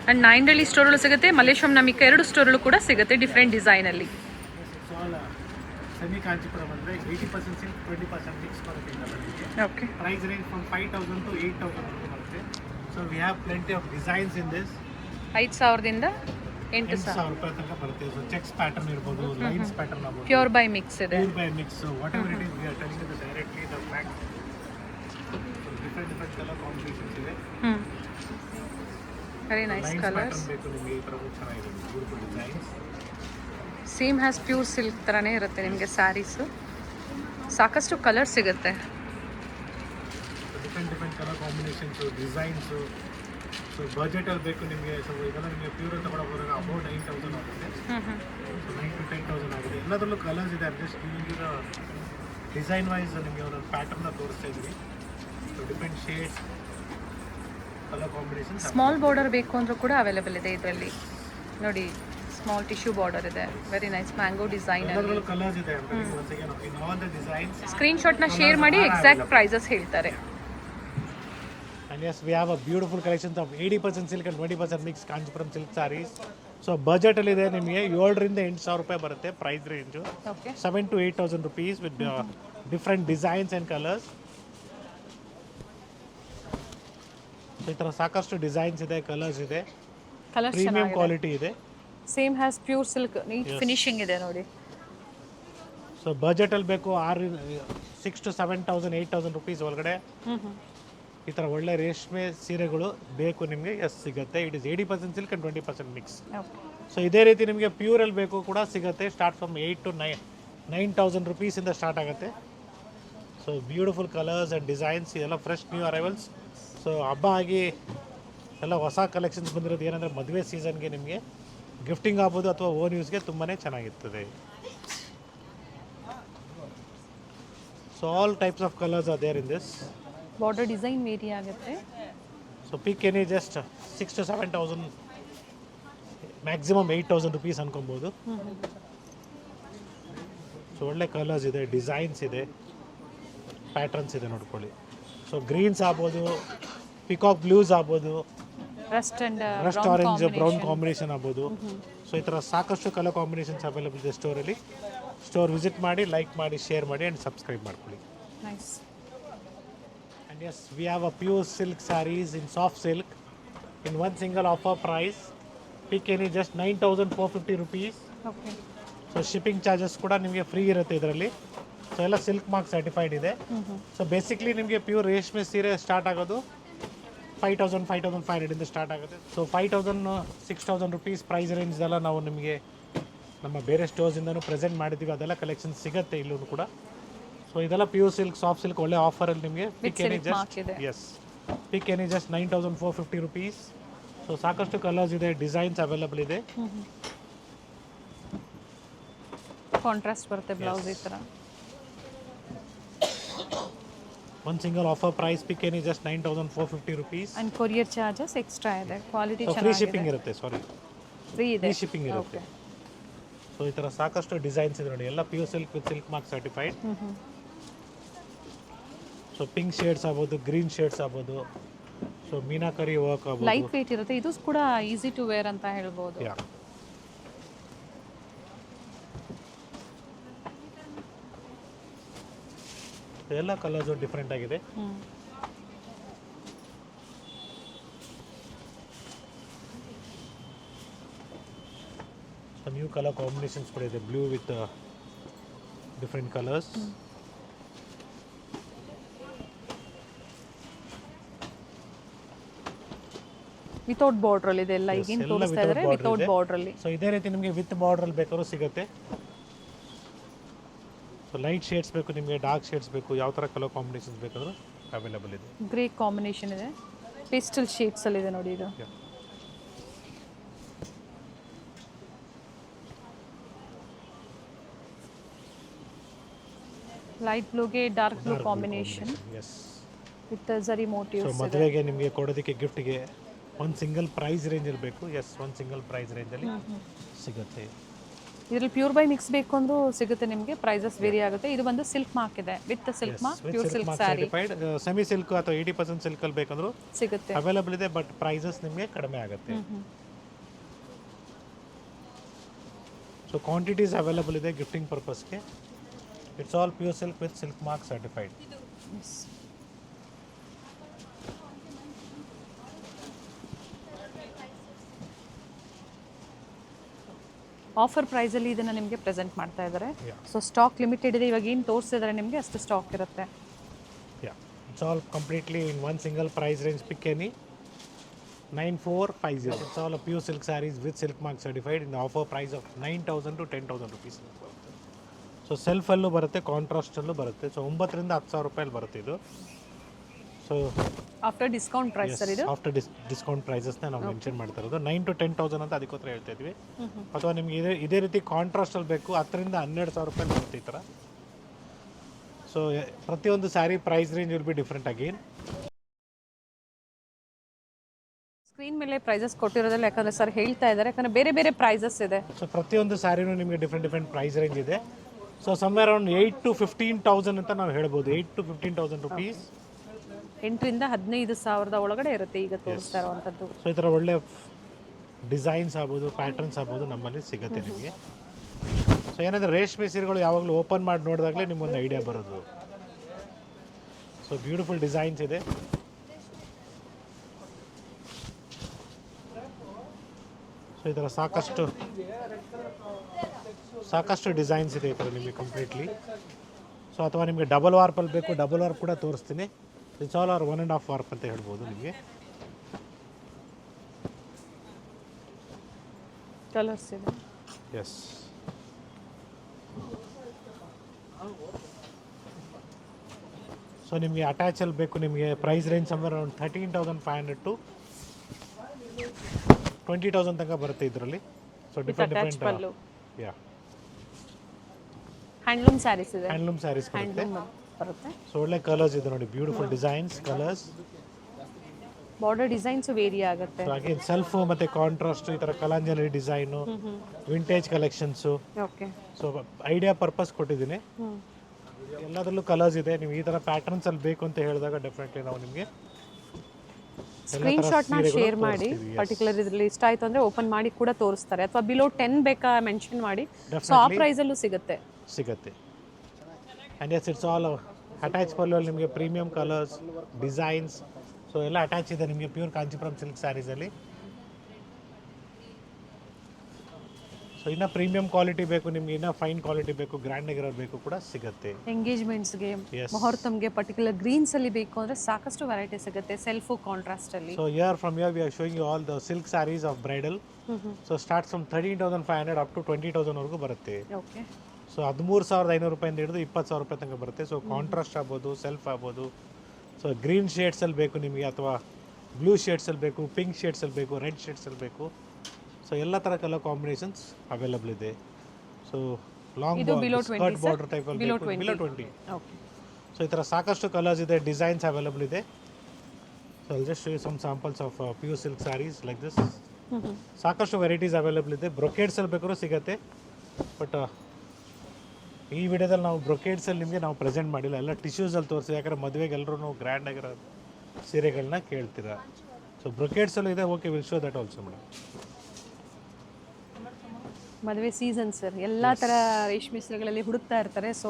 ಆ್ಯಂಡ್ ನಾಯಿಂಡಳ್ಳಿ ಸ್ಟೋರ್ಗಳು ಸಿಗುತ್ತೆ, ಮಲ್ಲೇಶ್ವರಂ ನಮಿಕ 2 ಸ್ಟೋರ್ಗಳು ಕೂಡ ಸಿಗುತ್ತೆ ಡಿಫ್ರೆಂಟ್ ಡಿಸೈನಲ್ಲಿ. ಸೆಮಿ ಕಾಂಚಿಪುರಂ ಅಂದರೆ 80% ಸಿಲ್ಕ್, 20% ಮಿಕ್ಸ್ ಬರುತ್ತೆ ಇದರಲ್ಲಿ. Okay, price range from 5,000 to 8,000 ಬರುತ್ತೆ. So we have plenty of designs in this. 5,000ದಿಂದ 8,000 ರೂಪಾಯಿ ತನಕ ಬರುತ್ತೆ. ಸೊ ಚೆಕ್ಸ್ ಪ್ಯಾಟರ್ನ್ ಇರ್ಬೋದು, ಲೈನ್ಸ್ ಪ್ಯಾಟರ್ನ್ ಆಗ್ಬೋದು, ಪ್ಯೂರ್ ಬೈ ಮಿಕ್ಸ್ ಇದೆ. Pure by mix, whatever it is we are telling you directly the fact. Different colour combinations ಇದೆ. Very nice colours. ಬೇಕು ನಿಮಗೆ ಈ ಥರ ಚೆನ್ನಾಗಿದೆ, beautiful designs. Same has pure silk ಥರನೇ ಇರುತ್ತೆ ನಿಮಗೆ ಸ್ಯಾರೀಸು. ಸಾಕಷ್ಟು ಕಲರ್ ಸಿಗುತ್ತೆ. Different colour combinations, designs. So ಬಜೆಟಲ್ಲಿ ಬೇಕು ನಿಮಗೆ. ಸೊ ಇದೆಲ್ಲ ನಿಮಗೆ ಪ್ಯೂರ್ ಅಂತ ಬರೋವಾಗ ಅಬೌಟ್ 9,000 ಆಗುತ್ತೆ. ಸೊ 9,000 to 10,000 ಆಗಿದೆ. ಎಲ್ಲದರಲ್ಲೂ ಕಲರ್ಸ್ ಇದೆ. ಜಸ್ಟ್ ನಿಮಗೆ ಡಿಸೈನ್ ವೈಸ್ ನಿಮಗೆ ಒಂದೊಂದು ಪ್ಯಾಟರ್ನ ತೋರಿಸ್ತಾ ಇದ್ದೀವಿ. So different shades, colour combination. Small border ಬೇಕು ಅಂದರೂ ಕೂಡ ಅವೈಲೇಬಲ್ ಇದೆ ಇದರಲ್ಲಿ ನೋಡಿ. ಸ್ಮಾಲ್ ಟಿಶ್ಯೂ ಬಾರ್ಡರ್ ಇದೆ, ವೆರಿ ನೈಸ್ ಮ್ಯಾಂಗೋ ಡಿಸೈನ್ ಅಲ್ಲಿ. ಕಲರ್ಸ್ ಇದೆ. ಇನ್ ಆಲ್ ದ ಡಿಸೈನ್ಸ್ ಸ್ಕ್ರೀನ್ಶಾಟ್ನ ಶೇರ್ ಮಾಡಿ ಎಕ್ಸಾಕ್ಟ್ ಪ್ರೈಸಸ್ ಹೇಳ್ತಾರೆ. And yes, we have a beautiful collections of 80% silk and 20% mixed Kanchipuram silk sarees. So budget ಅಲ್ಲಿ ಇದೆ ನಿಮಗೆ 7,000 to 8,000 ರೂಪಾಯಿ ಬರುತ್ತೆ price range. Okay, 7,000 to 8,000 rupees with different designs and colors. So ಈ ಥರ ಸಾಕಷ್ಟು ಡಿಸೈನ್ಸ್ ಇದೆ, ಕಲರ್ಸ್ ಇದೆ, ಕಲರ್ಸ್ ಪ್ರೀಮಿಯಂ ಚೆನ್ನಾಗಿದೆ. ಕ್ವಾಲಿಟಿ ಇದೆ. Same has pure silk, neat finishing ಇದೆ ನೋಡಿ. ಸೊ ಬಜೆಟಲ್ಲಿ ಬೇಕು 6,000 to 7,000 8,000 rupees ಒಳಗಡೆ ಈ ಥರ ಒಳ್ಳೆ ರೇಷ್ಮೆ ಸೀರೆಗಳು ಬೇಕು ನಿಮಗೆ. ಎಸ್, ಸಿಗುತ್ತೆ. It is 80% silk and 20% mix. So ಇದೇ ರೀತಿ ನಿಮಗೆ ಪ್ಯೂರಲ್ಲಿ ಬೇಕು ಕೂಡ ಸಿಗುತ್ತೆ. Start from 8,000 to 9,000 rupees start ಆಗುತ್ತೆ. So beautiful colours and designs, ಇದೆಲ್ಲ ಫ್ರೆಶ್ ನ್ಯೂ ಅರೈವಲ್ಸ್. ಸೊ ಹಬ್ಬ ಆಗಿ ಎಲ್ಲ ಹೊಸ ಕಲೆಕ್ಷನ್ಸ್ ಬಂದಿರೋದು. ಏನಂದರೆ ಮದುವೆ ಸೀಸನ್ಗೆ ನಿಮಗೆ ಗಿಫ್ಟಿಂಗ್ ಆಗ್ಬೋದು ಅಥವಾ ಓನ್ ಯೂಸ್ಗೆ ತುಂಬಾ ಚೆನ್ನಾಗಿರ್ತದೆ. So all types of colours are there in this. Border design vary ಆಗುತ್ತೆ. So pick any just 6,000 to 7,000, maximum 8,000 rupees ಅನ್ಕೊಬೋದು. ಸೊ ಒಳ್ಳೆ ಕಲರ್ಸ್ ಇದೆ, ಡಿಸೈನ್ಸ್ ಇದೆ, ಪ್ಯಾಟರ್ನ್ಸ್ ಇದೆ ನೋಡ್ಕೊಳ್ಳಿ. ಸೊ ಗ್ರೀನ್ಸ್ ಆಗ್ಬೋದು, ಪಿಕಾಕ್ ಬ್ಲೂಸ್ ಆಗ್ಬೋದು, ರಸ್ಟ್ ಆರೆಂಜ್ ಬ್ರೌನ್ ಕಾಂಬಿನೇಷನ್ ಆಗ್ಬೋದು. ಸೊ ಈ ಥರ ಸಾಕಷ್ಟು ಕಲರ್ ಕಾಂಬಿನೇಷನ್ಸ್ ಅವೈಲೇಬಲ್ ಇದೆ ಸ್ಟೋರಲ್ಲಿ. ಸ್ಟೋರ್ ವಿಸಿಟ್ ಮಾಡಿ, ಲೈಕ್ ಮಾಡಿ, ಶೇರ್ ಮಾಡಿ ಆ್ಯಂಡ್ ಸಬ್ಸ್ಕ್ರೈಬ್ ಮಾಡ್ಕೊಳ್ಳಿ. Nice. And yes, we have a pure silk sarees in soft silk in one single offer price. Pick any just 9,450 rupees. Okay, so shipping charges ಕೂಡ ನಿಮಗೆ free ಇರುತ್ತೆ ಇದರಲ್ಲಿ. So ಎಲ್ಲ silk mark certified ಇದೆ. So basically ನಿಮಗೆ pure ರೇಷ್ಮೆ ಸೀರೆ start ಆಗೋದು 5,000 5,500 ಸ್ಟಾರ್ಟ್ ಆಗುತ್ತೆ. ಸೊ 5,000 6,000 rupees ಪ್ರೈಸ್ ರೇಂಜ್ ಎಲ್ಲ ನಾವು ನಿಮಗೆ ನಮ್ಮ ಬೇರೆ ಸ್ಟೋರ್ಸಿಂದನೂ ಪ್ರೆಸೆಂಟ್ ಮಾಡಿದ್ದೀವಿ. ಅದೆಲ್ಲ ಕಲೆಕ್ಷನ್ ಸಿಗುತ್ತೆ ಇಲ್ಲೂ ಕೂಡ. ಸೊ ಇದೆಲ್ಲ ಪ್ಯೂರ್ ಸಿಲ್ಕ್, ಸಾಫ್ಟ್ ಸಿಲ್ಕ್, ಒಳ್ಳೆ ಆಫರಲ್ಲಿ ನಿಮಗೆ. Pick any just 9,450 rupees. So ಸಾಕಷ್ಟು ಕಲರ್ಸ್ ಇದೆ, ಡಿಸೈನ್ಸ್ ಅವೈಲೇಬಲ್ ಇದೆ. ಕಾಂಟ್ರಾಸ್ಟ್ ಬರುತ್ತೆ ಬ್ಲೌಸ್ ಈ ಥರ. One single offer price pick any just 9,450 rupees. And courier charges extra ಇದೆ. ಕ್ವಾಲಿಟಿ ಫ್ರೀ ಚೆನ್ನಾಗಿದೆ. ಶಿಪ್ಪಿಂಗ್ ಇರುತ್ತೆ. ಸಾರಿ, ಫ್ರೀ ಇದೆ, ಫ್ರೀ ಶಿಪ್ಪಿಂಗ್ ಇರುತ್ತೆ. ಸೊ ಈ ಥರ ಸಾಕಷ್ಟು ಡಿಸೈನ್ಸ್ ಇದೆ ನೋಡಿ. ಎಲ್ಲ pure silk with silk mark certified. So pink shades ಆಗ್ಬೋದು, ಗ್ರೀನ್ ಶೇಡ್ಸ್ ಆಗ್ಬೋದು, ಸೊ ಮೀನಾಕರಿ ವರ್ಕ್ ಆಗ್ಬೋದು. ಲೈಟ್ ವೇಟ್ ಇರುತ್ತೆ. ಇದು ಕೂಡ ಈಸಿ ಟು ವೇರ್ ಅಂತ ಹೇಳ್ಬೋದು. ಯಾ, ಎಲ್ಲ ಕಲರ್ಸು ಡಿಫ್ರೆಂಟ್ ಆಗಿದೆ. ನ್ಯೂ ಕಲರ್ ಕಾಂಬಿನೇಷನ್ಸ್ ಕೂಡ ಇದೆ, blue with different colours. Without border ಅಲ್ಲಿ ಇದೆ ಎಲ್ಲ, ಈಗೇನು ತೋರಿಸ್ತಾ ಇದ್ದಾರೆ ವಿತೌಟ್ ಬಾರ್ಡರ್ ಅಲ್ಲಿ. ಸೊ ಇದೇ ರೀತಿ ನಿಮಗೆ ವಿತ್ ಬಾರ್ಡರ್ ಬೇಕಾದ್ರೂ ಸಿಗುತ್ತೆ. ಸೊ ಲೈಟ್ ಶೇಡ್ಸ್ ಬೇಕು ನಿಮಗೆ, ಡಾರ್ಕ್ ಶೇಡ್ಸ್ ಬೇಕು, ಯಾವ ಥರ ಕಲರ್ ಕಾಂಬಿನೇಷನ್ಸ್ ಬೇಕಾದರೂ ಅವೈಲೇಬಲ್ ಇದೆ. ಗ್ರೇ ಕಾಂಬಿನೇಷನ್ ಇದೆ, ಪೇಸ್ಟಲ್ ಶೇಡ್ಸ್ ಅಲ್ಲಿ ಇದೆ ನೋಡಿ ಇದು. ಲೈಟ್ ಬ್ಲೂಗೆ dark blue combination with zari motifs. So ಮದುವೆಗೆ ನಿಮಗೆ ಕೊಡೋದಕ್ಕೆ ಗಿಫ್ಟ್ಗೆ ಒಂದು ಸಿಂಗಲ್ ಪ್ರೈಸ್ ರೇಂಜಲ್ಲಿ ಬೇಕು. ಒಂದು ಸಿಂಗಲ್ ಪ್ರೈಸ್ ರೇಂಜಲ್ಲಿ ಸಿಗುತ್ತೆ. ಇದರಲ್ಲಿ ಪ್ಯೂರ್ ಬೈ ಮಿಕ್ಸ್ ಬೇಕು ಅಂದ್ರೂ ಸಿಗುತ್ತೆ ನಿಮಗೆ, ಪ್ರೈಸಸ್ ವೇರಿ ಆಗುತ್ತೆ. ಇದು ಬಂದು ಸಿಲ್ಕ್ ಮಾರ್ಕ್ ಇದೆ, with silk mark, pure silk sari. Semi silk ಅಥವಾ 80% ಸಿಲ್ಕ್ ಅಲ್ಲಿ ಬೇಕಂದ್ರೂ ಸಿಗುತ್ತೆ, ಅವೈಲೇಬಲ್ ಇದೆ. ಬಟ್ ಪ್ರೈಸಸ್ ನಿಮಗೆ ಕಡಿಮೆ ಆಗುತ್ತೆ. ಸೊ ಕ್ವಾಂಟಿಟೀಸ್ ಅವೈಲೇಬಲ್ ಇದೆ ಗಿಫ್ಟಿಂಗ್ ಪರ್ಪಸ್ಗೆ. It's all pure silk with silk mark certified. Offer ಪ್ರೈಸಲ್ಲಿ ಇದನ್ನು ನಿಮಗೆ ಪ್ರೆಸೆಂಟ್ ಮಾಡ್ತಾ ಇದ್ದಾರೆ. ಸೊ ಸ್ಟಾಕ್ ಲಿಮಿಟೆಡ್ ಇದೆ, ಇವಾಗ ಏನು ತೋರಿಸ್ತಿದ್ದಾರೆ ನಿಮಗೆ ಅಷ್ಟು ಸ್ಟಾಕ್ ಇರುತ್ತೆ. It's all completely in one single price range. Pick any 9450. It's all pure silk saris with silk mark certified in offer price of 9,000 to 10,000 rupees. So ಸೆಲ್ಫಲ್ಲೂ ಬರುತ್ತೆ, ಕಾಂಟ್ರಾಸ್ಟಲ್ಲೂ ಬರುತ್ತೆ. ಸೊ 9,000 to 10,000 ರೂಪಾಯಲ್ಲಿ ಬರುತ್ತೆ ಇದು. So after discount price sir ಇದು. After discount ಪ್ರೈಸಸ್ನ ನಾವು ಮೆನ್ಷನ್ ಮಾಡ್ತಾ ಇರೋದು. 9,000 to 10,000 ಅಂತ ಅದಕ್ಕೋತ್ರ ಹೇಳ್ತಾ ಇದ್ವಿ. ಅಥವಾ ನಿಮಗೆ ಇದೇ ರೀತಿ ಕಾಂಟ್ರಾಸ್ಟಲ್ಲಿ ಬೇಕು 10,000 to 12,000 ರೂಪಾಯಿ ಬರುತ್ತೆ ಈ ಥರ. ಸೊ ಪ್ರತಿಯೊಂದು sari price range will be different again. Screen ಮೇಲೆ ಪ್ರೈಸಸ್ ಕೊಟ್ಟಿರೋದಿಲ್ಲ, ಯಾಕಂದರೆ ಸರ್ ಹೇಳ್ತಾ ಇದ್ದಾರೆ, ಯಾಕಂದರೆ ಬೇರೆ ಬೇರೆ ಪ್ರೈಸಸ್ ಇದೆ. ಸೊ ಪ್ರತಿಯೊಂದು ಸ್ಯಾರಿನೂ ನಿಮಗೆ ಡಿಫ್ರೆಂಟ್ ಪ್ರೈಸ್ ರೇಂಜ್ ಇದೆ. ಸೊ ಸಮ್ವೇರ್ ಅರೌಂಡ್ 8,000 to 15,000 ಅಂತ ನಾವು ಹೇಳ್ಬೋದು. 8,000 to 15,000 rupees. 8,000 to 15,000 ಒಳಗಡೆ ಇರುತ್ತೆ ಈಗ ತೋರಿಸ್ತಾ ಇರುವಂಥದ್ದು. ಸೊ ಈ ಥರ ಒಳ್ಳೆ ಡಿಸೈನ್ಸ್ ಆಗ್ಬೋದು, ಪ್ಯಾಟರ್ನ್ಸ್ ಆಗ್ಬೋದು ನಮ್ಮಲ್ಲಿ ಸಿಗುತ್ತೆ ನಿಮಗೆ. ಸೊ ಏನಂದರೆ ರೇಷ್ಮೆ ಸೀರೆಗಳು ಯಾವಾಗಲೂ ಓಪನ್ ಮಾಡಿ ನೋಡಿದಾಗಲೇ ನಿಮ್ಗೊಂದು ಐಡಿಯಾ ಬರೋದು. ಸೊ ಬ್ಯೂಟಿಫುಲ್ ಡಿಸೈನ್ಸ್ ಇದೆ. ಸೊ ಈ ಥರ ಸಾಕಷ್ಟು ಡಿಸೈನ್ಸ್ ಇದೆ ಈ ಥರ ನಿಮಗೆ ಕಂಪ್ಲೀಟ್ಲಿ. ಸೊ ಅಥವಾ ನಿಮಗೆ ಡಬಲ್ ವಾರ್ಪಲ್ಲಿ ಬೇಕು, ಡಬಲ್ ವಾರ್ಪ್ ಕೂಡ ತೋರಿಸ್ತೀನಿ. ಇಟ್ಸ್ ಆಲ್ ಆರ್ 1.5 ವಾರ್ಪ್ ಅಂತ ಹೇಳ್ಬೋದು ನಿಮಗೆ. ಕಲರ್ಸ್ ಇದೆ. ಎಸ್. ಸೊ ನಿಮಗೆ ಅಟ್ಯಾಚಲ್ಲಿ ಬೇಕು, ನಿಮಗೆ price range somewhere around 13,500 to 20,000 ತನಕ ಬರುತ್ತೆ ಇದರಲ್ಲಿ. So different yeah handloom saris ಇದೆ. ಹ್ಯಾಂಡ್ಲೂಮ್ ಸ್ಯಾರೀಸ್ ಬರುತ್ತೆ. ಸೊ ಒಳ್ಳೆ ಕಲರ್ಸ್ ಇದೆ ನೋಡಿ, beautiful designs, colours. Border designs vary ಆಗುತ್ತೆ. ಸೊ ಹಾಗೆ ಸೆಲ್ಫ್ ಮತ್ತೆ ಕಾಂಟ್ರಾಸ್ಟ್ ಈ ಥರ Kalanjali design, vintage collections. Okay. So idea purpose ಕೊಟ್ಟಿದ್ದೀನಿ. ಎಲ್ಲದರಲ್ಲೂ ಕಲರ್ಸ್ ಇದೆ. ನೀವು ಈ ಥರ ಪ್ಯಾಟರ್ನ್ಸ್ ಅಲ್ಲಿ ಬೇಕು ಅಂತ ಹೇಳಿದಾಗ ಡೆಫಿನೆಟ್ಲಿ ನಾವು ನಿಮಗೆ ಸ್ಕ್ರೀನ್ ಶಾಟ್ನ ಶೇರ್ ಮಾಡಿ, ಪರ್ಟಿಕ್ಯುಲರ್ ಇದರಲ್ಲಿ ಇಷ್ಟ ಆಯಿತು ಅಂದರೆ ಓಪನ್ ಮಾಡಿ ಕೂಡ ತೋರಿಸ್ತಾರೆ. ಅಥವಾ ಬಿಲೋ 10 ಬೇಕಾ ಮೆನ್ಷನ್ ಮಾಡಿ. ಸೊ ಆ ಪ್ರೈಸಲ್ಲೂ ಸಿಗುತ್ತೆ. And yes it's all attach ಪಲ್ಲಲ್ಲಿ ನಿಮಗೆ ಪ್ರೀಮಿಯಂ ಕಲರ್ಸ್, ಡಿಸೈನ್ಸ್, ಸೊ ಎಲ್ಲ ಅಟ್ಯಾಚ್ ಇದೆ ನಿಮಗೆ ಪ್ಯೂರ್ ಕಾಂಚೀಪುರಂ ಸಿಲ್ಕ್ ಸ್ಯಾರೀಸಲ್ಲಿ. ಸೊ ಇನ್ನು ಪ್ರೀಮಿಯಂ ಕ್ವಾಲಿಟಿ ಬೇಕು ನಿಮಗೆ, ಇನ್ನೂ ಫೈನ್ ಕ್ವಾಲಿಟಿ ಬೇಕು, ಗ್ರ್ಯಾಂಡ್ ಆಗಿರೋದು ಬೇಕು ಕೂಡ ಸಿಗುತ್ತೆ. ಎಂಗೇಜ್ಮೆಂಟ್ಸ್ಗೆ, ಮುಹೂರ್ತಮ್ಗೆ ಪರ್ಟಿಕ್ಯುಲರ್ ಗ್ರೀನ್ಸಲ್ಲಿ ಬೇಕು ಅಂದರೆ ಸಾಕಷ್ಟು ವೆರೈಟಿ ಸಿಗುತ್ತೆ, ಸೆಲ್ಫು ಕಾಂಟ್ರಾಸ್ಟಲ್ಲಿ. So from here we are showing you all the silk saris of bridal. So starts from 13,500 up to 20,000 ವರೆಗೂ ಬರುತ್ತೆ. ಓಕೆ. ಸೊ 13,500 ರೂಪಾಯಿಂದ ಹಿಡಿದು 20,000 ರೂಪಾಯಿ ತನಕ ಬರುತ್ತೆ. ಸೊ ಕಾಂಟ್ರಾಸ್ಟ್ ಆಗ್ಬೋದು, ಸೆಲ್ಫ್ ಆಗ್ಬೋದು. ಸೊ ಗ್ರೀನ್ ಶೇಡ್ಸಲ್ಲಿ ಬೇಕು ನಿಮಗೆ, ಅಥವಾ ಬ್ಲೂ ಶೇಡ್ಸಲ್ಲಿ ಬೇಕು, ಪಿಂಕ್ ಶೇಡ್ಸಲ್ಲಿ ಬೇಕು, ರೆಡ್ ಶೇಡ್ಸಲ್ಲಿ ಬೇಕು. ಸೊ ಎಲ್ಲ ಥರ ಕಲರ್ ಕಾಂಬಿನೇಷನ್ಸ್ ಅವೈಲಬಲ್ ಇದೆ. ಸೊ ಲಾಂಗ್ ಸ್ಕರ್ಟ್ ಬಾರ್ಡರ್ ಟೈಪಲ್ಲಿ ಬಿಲೋ 20. ಓಕೆ. ಸೊ ಈ ಥರ ಸಾಕಷ್ಟು ಕಲರ್ಸ್ ಇದೆ, ಡಿಸೈನ್ಸ್ ಅವೈಲಬಲ್ ಇದೆ. So I'll just show you some samples of pure silk saris like this. ಸಾಕಷ್ಟು ವೆರೈಟೀಸ್ ಅವೈಲಬಲ್ ಇದೆ. ಬ್ರೊಕೇಡ್ಸಲ್ಲಿ ಬೇಕಾದ್ರೂ ಸಿಗುತ್ತೆ. ಬಟ್ ಈ ವಿಡಿಯೋದಲ್ಲಿ ನಾವು ಬ್ರೊಕೇಡ್ಸಲ್ಲಿ ನಿಮಗೆ ನಾವು ಪ್ರೆಸೆಂಟ್ ಮಾಡಿಲ್ಲ, ಎಲ್ಲ ಟಿಶ್ಯೂಸಲ್ಲಿ ತೋರಿಸಿ. ಯಾಕಂದರೆ ಮದುವೆಗೆ ಎಲ್ಲರೂ ಗ್ರ್ಯಾಂಡ್ ಆಗಿರೋ ಸೀರೆಗಳನ್ನ ಕೇಳ್ತೀರಾ. ಸೊ ಬ್ರೊಕೇಡ್ಸಲ್ಲೂ ಇದೆ. Okay, will show that also madam. ಮದುವೆ ಸೀಸನ್ ಸರ್, ಎಲ್ಲ ಥರ ರೇಷ್ಮೆ ಸೀರೆಗಳಲ್ಲಿ ಹುಡುಕ್ತಾ ಇರ್ತಾರೆ. ಸೊ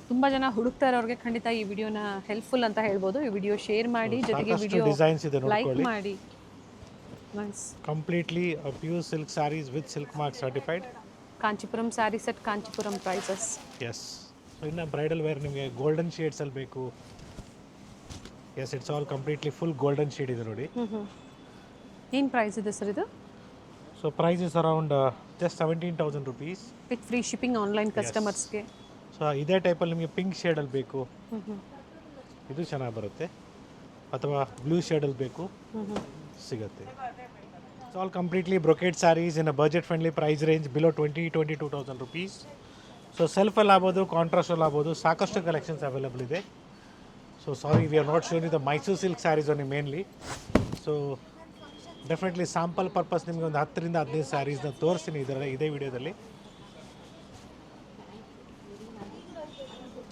ತುಂಬ ಜನ ಹುಡುಕ್ತಾ ಇರೋರಿಗೆ ಖಂಡಿತ ಈ ವಿಡಿಯೋನ ಹೆಲ್ಪ್ಫುಲ್ ಅಂತ ಹೇಳ್ಬೋದು. ಈ ವಿಡಿಯೋ ಶೇರ್ ಮಾಡಿ, ಜೊತೆಗೆ ವಿಡಿಯೋ ಡಿಸೈನ್ಸ್ ಇದೆ ಲೈಕ್ ಮಾಡಿ. Nice. Completely pure silk saris with silk mark certified. Kanchipuram sari set, Kanchipuram prices. Yes. So ಇನ್ನು ಬ್ರೈಡಲ್ ವೇರ್ ನಿಮಗೆ ಗೋಲ್ಡನ್ ಶೇಡ್ಸಲ್ಲಿ ಬೇಕು. Yes, it's all completely full golden shade ಇದೆ ನೋಡಿ. ಏನು ಪ್ರೈಸ್ ಇದೆ ಸರ್ ಇದು? So price is around just 17,000 rupees. With free shipping online ಕಸ್ಟಮರ್ಸ್ಗೆ. ಸೊ ಇದೇ ಟೈಪಲ್ಲಿ ನಿಮಗೆ ಪಿಂಕ್ ಶೇಡಲ್ಲಿ ಬೇಕು, ಇದು ಚೆನ್ನಾಗಿ ಬರುತ್ತೆ. ಅಥವಾ ಬ್ಲೂ ಶೇಡಲ್ಲಿ ಬೇಕು, ಸಿಗುತ್ತೆ. It's all completely brocade saris in a budget friendly price range below 22,000 rupees. So ಸೆಲ್ಫಲ್ಲಿ ಆಗ್ಬೋದು, ಕಾಂಟ್ರಾಸ್ಟಲ್ಲಿ ಆಗ್ಬೋದು, ಸಾಕಷ್ಟು ಕಲೆಕ್ಷನ್ಸ್ ಅವೈಲೇಬಲ್ ಇದೆ. So sorry, we are not shown the Mysore silk saris only mainly. So definitely sample purpose ನಿಮಗೆ ಒಂದು 10 ರಿಂದ 15 ಸ್ಯಾರೀಸ್ನ ತೋರಿಸ್ತೀನಿ ಇದೇ ವಿಡಿಯೋದಲ್ಲಿ.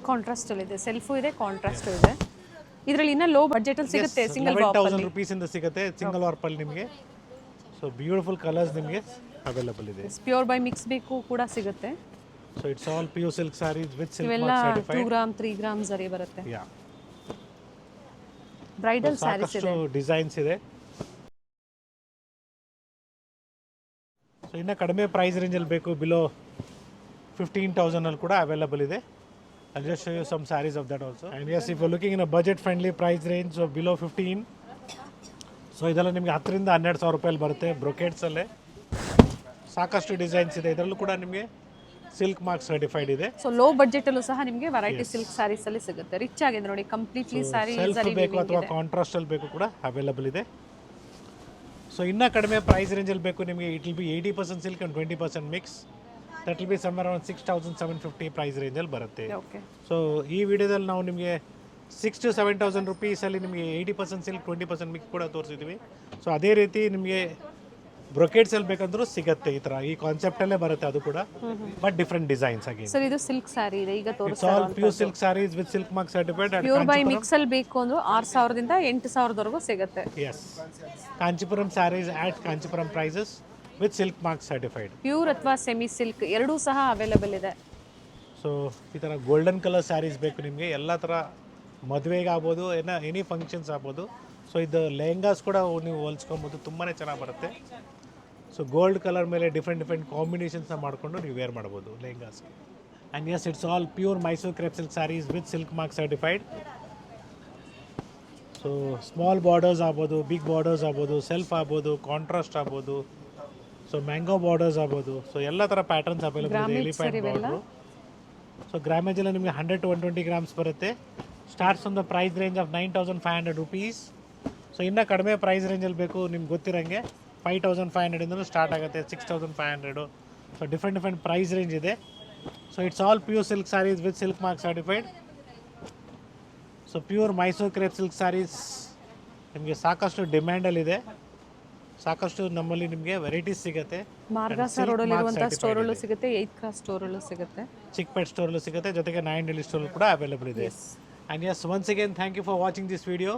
ಕಾಂಟ್ರಾಸ್ಟಲ್ಲಿ ಇದೆ, ಸೆಲ್ಫು ಇದೆ, ಕಾಂಟ್ರಾಸ್ಟು ಇದೆ. ಇದರಲ್ಲಿ ಇನ್ನೂ ಲೋ ಬಜೆಟಲ್ಲಿ ಸಿಗುತ್ತೆ, ಸಿಂಗಲ್ 11,000 rupees ಇಂದ ಸಿಗುತ್ತೆ ಸಿಂಗಲ್ ವಾರ್ಪಲ್ಲಿ ನಿಮಗೆ. ಸೊ ಬ್ಯೂಟಿಫುಲ್ ಕಲರ್ಸ್ ನಿಮಗೆ ಅವೈಲೇಬಲ್ ಇದೆ. ಪ್ಯೂರ್ ಬೈ ಮಿಕ್ಸ್ ಬೇಕು ಕೂಡ ಸಿಗುತ್ತೆ. So it's all pure silk saris with silk ಇವೆಲ್ಲ mark 2 certified. Gram 3 gram zari ಬರುತ್ತೆ. ಯಾ, ಬ್ರೈಡಲ್ ಸ್ಯಾರೀಸ್ ಸಾಕಷ್ಟು ಇದೆ. ಡಿಸೈನ್ಸ್ ಇದೆ. ಸೊ ಇನ್ನು ಕಡಿಮೆ ಪ್ರೈಸ್ ರೇಂಜಲ್ಲಿ ಬೇಕು, ಬಿಲೋ 15,000 ಅಲ್ಲಿ ಕೂಡ ಅವೈಲೇಬಲ್ ಇದೆ. I'll just show you some sarees of that also. And yes, if you're looking in a budget friendly price range of below 15, so ಇದೆಲ್ಲ ನಿಮಗೆ 10 ರಿಂದ 12,000 ರೂಪಾಯಲ್ಲಿ ಬರುತ್ತೆ. ಬ್ರೊಕೇಡ್ಸಲ್ಲೇ ಸಾಕಷ್ಟು ಡಿಸೈನ್ಸ್ ಇದೆ. ಇದರಲ್ಲೂ ಕೂಡ ನಿಮಗೆ ಸಿಲ್ಕ್ ಮಾರ್ಕ್ ಸರ್ಟಿಫೈಡ್ ಇದೆ. ಸೊ ಲೋ ಬಜೆಟಲ್ಲೂ ಸಹ ನಿಮಗೆ ವೆರೈಟಿ ಸಿಲ್ಕ್ ಸ್ಯಾರೀಸ್ ಅಲ್ಲಿ ಸಿಗುತ್ತೆ. ರಿಚ್ ಆಗಿದೆ ನೋಡಿ, ಕಂಪ್ಲೀಟ್ಲಿ ಸ್ಯಾರಿ ಸೆಲ್ಫ್ ಬೇಕು ಅಥವಾ ಕಾಂಟ್ರಾಸ್ಟಲ್ಲಿ ಬೇಕು ಕೂಡ ಅವೈಲೇಬಲ್ ಇದೆ. ಸೊ ಇನ್ನೂ ಕಡಿಮೆ ಪ್ರೈಸ್ ರೇಂಜಲ್ಲಿ ಬೇಕು ನಿಮಗೆ, it will be 80% silk and 20% mix. That will be somewhere around 6,750 price ರೇಂಜಲ್ಲಿ ಬರುತ್ತೆ. ಓಕೆ. ಸೊ ಈ ವಿಡಿಯೋದಲ್ಲಿ ನಾವು ನಿಮಗೆ 6,000 to 7,000 rupeesಲ್ಲಿ ನಿಮಗೆ 80% ಸಿಲ್ಕ್ 20% ಮಿಕ್ಸ್ ಕೂಡ ತೋರಿಸಿದ್ವಿ. ಸೊ ಅದೇ ರೀತಿ ನಿಮಗೆ ಬ್ರೊಕೇಡ್ಸಲ್ಲಿ ಬೇಕಂದ್ರೂ ಸಿಗುತ್ತೆ. ಈ ಥರ ಈ ಕಾನ್ಸೆಪ್ಟಲ್ಲೇ ಬರುತ್ತೆ ಅದು ಕೂಡ, ಬಟ್ ಡಿಫ್ರೆಂಟ್ ಡಿಸೈನ್ಸ್ ಆಗಿ. ಸರ್ ಇದು ಸಿಲ್ಕ್ ಸ್ಯಾರಿ ಇದೆ ಈಗ ಇಟ್ಸ್ ತೋರಿಸ್ತಾ all pure silk saris with silk mark certified. Pure by mix ಅಲ್ಲಿ ಬೇಕು ಅಂದ್ರೆ 6,000 ದಿಂದ 8,000 ವರೆಗೂ ಸಿಗುತ್ತೆ. Yes, Kanchipuram saris at Kanchipuram prices with silk mark certified. Pure ಅಥವಾ ಸೆಮಿ ಸಿಲ್ಕ್ ಎರಡೂ ಸಹ ಅವೈಲೇಬಲ್ ಇದೆ. ಸೊ ಈ ಥರ ಗೋಲ್ಡನ್ ಕಲರ್ ಸ್ಯಾರೀಸ್ ಬೇಕು ನಿಮಗೆ, ಎಲ್ಲ ಥರ ಮದುವೆಗೆ ಆಗ್ಬೋದು, ಎನಿ ಫಂಕ್ಷನ್ಸ್ ಆಗ್ಬೋದು. ಸೊ ಇದು ಲೆಹಂಗಾಸ್ ಕೂಡ ನೀವು ಹೊಲ್ಸ್ಕೊಬೋದು, ತುಂಬಾ ಚೆನ್ನಾಗಿ ಬರುತ್ತೆ. ಸೊ ಗೋಲ್ಡ್ ಕಲರ್ ಮೇಲೆ ಡಿಫ್ರೆಂಟ್ ಕಾಂಬಿನೇಷನ್ಸ್ನ ಮಾಡಿಕೊಂಡು ನೀವು ವೇರ್ ಮಾಡ್ಬೋದು ಲೆಹಂಗಾಸ್ಗೆ. And yes, it's all pure Mysuru crepe silk saris with silk mark certified. So small borders ಆಗ್ಬೋದು, ಬಿಗ್ ಬಾರ್ಡರ್ಸ್ ಆಗ್ಬೋದು, ಸೆಲ್ಫ್ ಆಗ್ಬೋದು, ಕಾಂಟ್ರಾಸ್ಟ್ ಆಗ್ಬೋದು, ಸೊ ಮ್ಯಾಂಗೋ ಬಾರ್ಡರ್ಸ್ ಆಗ್ಬೋದು. ಸೊ ಎಲ್ಲ ಥರ ಪ್ಯಾಟರ್ನ್ಸ್ ಅವೈಲೇಬಲ್ ಇದೆ. Elephant border. ಸೊ ಗ್ರಾಮೇಜ್ ಎಲ್ಲ ನಿಮಗೆ 100 to 120 grams ಬರುತ್ತೆ. Starts on the price range of 9,500 rupees. So ಇನ್ನೂ ಕಡಿಮೆ ಪ್ರೈಸ್ ರೇಂಜಲ್ಲಿ ಬೇಕು ನಿಮ್ಗೆ ಗೊತ್ತಿರೋಂಗೆ 5,500 ಇಂದಲೂ ಸ್ಟಾರ್ಟ್ ಆಗುತ್ತೆ, 6,500. ಸೊ ಡಿಫ್ರೆಂಟ್ ಪ್ರೈಸ್ ರೇಂಜ್ ಇದೆ. So it's all pure silk saris with silk mark certified. So pure Mysuru crepe silk saris ನಿಮಗೆ ಸಾಕಷ್ಟು ಡಿಮ್ಯಾಂಡಲ್ಲಿದೆ. ಸಾಕಷ್ಟು ನಮ್ಮಲ್ಲಿ ನಿಮಗೆ ವೆರೈಟೀಸ್ ಸಿಗುತ್ತೆ. ಮಾರ್ಗಾಸ ರೋಡಲ್ಲಿ ಇರುವಂಥ ಸ್ಟೋರಲ್ಲೂ ಸಿಗುತ್ತೆ, 8th ಕ್ರಾಸ್ ಸ್ಟೋರಲ್ಲೂ ಸಿಗುತ್ತೆ, ಚಿಕ್ಪೇಟ್ ಸ್ಟೋರಲ್ಲೂ ಸಿಗುತ್ತೆ, ಜೊತೆಗೆ 9 Delhi ಸ್ಟೋರ್ ಕೂಡ ಅವೈಲೇಬಲ್ ಇದೆ. And yes, once again thank you for watching this video.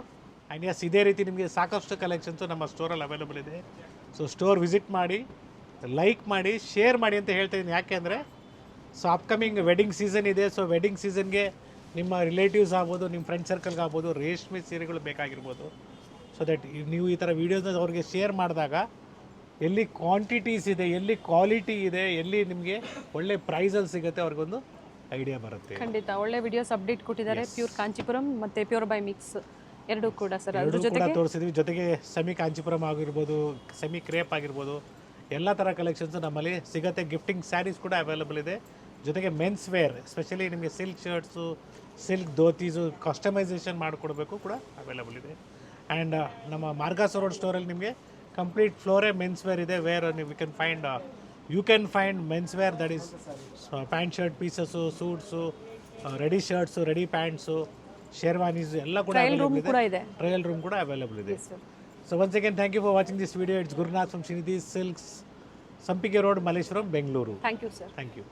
And yes, ಇದೇ ರೀತಿ ನಿಮಗೆ ಸಾಕಷ್ಟು ಕಲೆಕ್ಷನ್ಸು ನಮ್ಮ ಸ್ಟೋರಲ್ಲಿ ಅವೈಲೇಬಲ್ ಇದೆ. ಸೊ ಸ್ಟೋರ್ ವಿಸಿಟ್ ಮಾಡಿ, ಲೈಕ್ ಮಾಡಿ, ಶೇರ್ ಮಾಡಿ ಅಂತ ಹೇಳ್ತಾ ಇದ್ದೀನಿ. ಯಾಕೆ ಅಂದರೆ ಸೊ ಅಪ್ಕಮಿಂಗ್ ವೆಡ್ಡಿಂಗ್ ಸೀಸನ್ ಇದೆ. ಸೊ ವೆಡ್ಡಿಂಗ್ ಸೀಸನ್ಗೆ ನಿಮ್ಮ ರಿಲೇಟಿವ್ಸ್ ಆಗ್ಬೋದು, ನಿಮ್ಮ ಫ್ರೆಂಡ್ ಸರ್ಕಲ್ಗೆ ಆಗ್ಬೋದು, ರೇಷ್ಮೆ ಸೀರೆಗಳು ಬೇಕಾಗಿರ್ಬೋದು. ಸೊ ದಟ್ ನೀವು ಈ ಥರ ವೀಡಿಯೋಸ್ನ ಅವ್ರಿಗೆ ಶೇರ್ ಮಾಡಿದಾಗ ಎಲ್ಲಿ ಕ್ವಾಂಟಿಟೀಸ್ ಇದೆ, ಎಲ್ಲಿ ಕ್ವಾಲಿಟಿ ಇದೆ, ಎಲ್ಲಿ ನಿಮಗೆ ಒಳ್ಳೆ ಪ್ರೈಸಲ್ಲಿ ಸಿಗುತ್ತೆ, ಅವ್ರಿಗೊಂದು ಐಡಿಯಾ ಬರುತ್ತೆ. ಖಂಡಿತ ಒಳ್ಳೆ ವಿಡಿಯೋಸ್ ಅಪ್ಡೇಟ್ ಕೊಟ್ಟಿದ್ದಾರೆ. ಪ್ಯೂರ್ ಕಾಂಚಿಪುರಂ ಮತ್ತು ಪ್ಯೂರ್ ಬೈ ಮಿಕ್ಸ್ ಎರಡೂ ಕೂಡ ಸರ್. ಅದ್ರ ಕೂಡ ಜೊತೆಗೆ ತೋರಿಸಿದ್ವಿ. ಜೊತೆಗೆ ಸೆಮಿ ಕಾಂಚಿಪುರಂ ಆಗಿರ್ಬೋದು, ಸೆಮಿ ಕ್ರೇಪ್ ಆಗಿರ್ಬೋದು, ಎಲ್ಲ ಥರ ಕಲೆಕ್ಷನ್ಸ್ ನಮ್ಮಲ್ಲಿ ಸಿಗುತ್ತೆ. ಗಿಫ್ಟಿಂಗ್ ಸ್ಯಾರೀಸ್ ಕೂಡ ಅವೈಲೇಬಲ್ ಇದೆ. ಜೊತೆಗೆ ಮೆನ್ಸ್ ವೇರ್, ಎಸ್ಪೆಷಲಿ ನಿಮಗೆ silk shirts, silk dhotis customisation ಮಾಡಿಕೊಡ್ಬೇಕು ಕೂಡ ಅವೈಲೇಬಲ್ ಇದೆ. ಆ್ಯಂಡ್ ನಮ್ಮ ಮಾರ್ಗಾಸ ರೋಡ್ ಸ್ಟೋರಲ್ಲಿ ನಿಮಗೆ ಕಂಪ್ಲೀಟ್ ಫ್ಲೋರೇ ಮೆನ್ಸ್ ವೇರ್ ಇದೆ. Where you can find men's wear, that is pant shirt pieces, suits, ready shirts, ready pants, sherwanis ಎಲ್ಲ ಕೂಡ ಅವೈಲೇಬಲ್ ಇದೆ. ಟ್ರಯಲ್ ರೂಮ್ ಕೂಡ ಅವೈಲೇಬಲ್ ಇದೆ. So once again thank you for watching this video. It's Gurunath from Srinidhi Silks, Sampige Road, Malleshwaram, Bengaluru. Thank you sir. Thank you.